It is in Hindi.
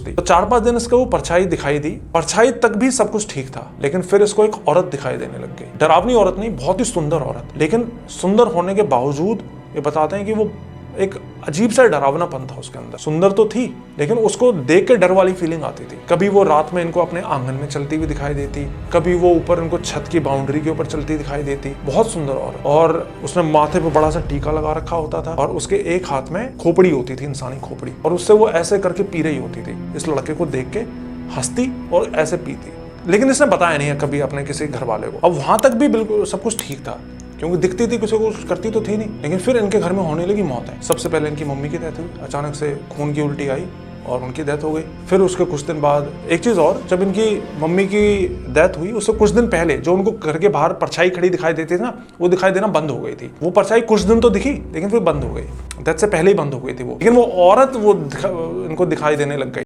थी। तो 4-5 दिन इसको वो परछाई दिखाई दी। परछाई तक भी सब कुछ ठीक था, लेकिन फिर इसको एक औरत दिखाई देने लग गई। डरावनी औरत नहीं, बहुत ही सुंदर औरत। लेकिन सुंदर होने के बावजूद ये बताते हैं कि वो एक अजीब सा डरावनापन था उसके अंदर। सुंदर तो थी, लेकिन उसको देख के डर वाली फीलिंग आती थी। कभी वो रात में इनको अपने आंगन में चलती हुई दिखाई देती, कभी वो ऊपर इनको छत की बाउंड्री के ऊपर चलती दिखाई देती। बहुत सुंदर औरत, और उसने माथे पे बड़ा सा टीका लगा रखा होता था, और उसके एक हाथ में खोपड़ी होती थी, इंसानी खोपड़ी, और उससे वो ऐसे करके पी रही होती थी। इस लड़के को देख के हंसती और ऐसे पीती। लेकिन इसने बताया नहीं है कभी अपने किसी घर वाले को। अब वहां तक भी बिल्कुल सब कुछ ठीक था, क्योंकि दिखती थी, किसी को कुछ करती तो थी नहीं। लेकिन फिर इनके घर में होने लगी मौत है। सबसे पहले इनकी मम्मी की डेथ हुई, अचानक से खून की उल्टी आई और उनकी डेथ हो गई। फिर उसके कुछ दिन बाद एक चीज और, जब इनकी मम्मी की डेथ हुई उससे कुछ दिन पहले जो उनको घर के बाहर परछाई खड़ी दिखाई देती थी ना, वो दिखाई देना बंद हो गई थी। वो परछाई कुछ दिन तो दिखी, लेकिन फिर बंद हो गई। डेथ से पहले ही बंद हो गई थी वो, लेकिन वो औरत वो इनको दिखाई देने लग गई।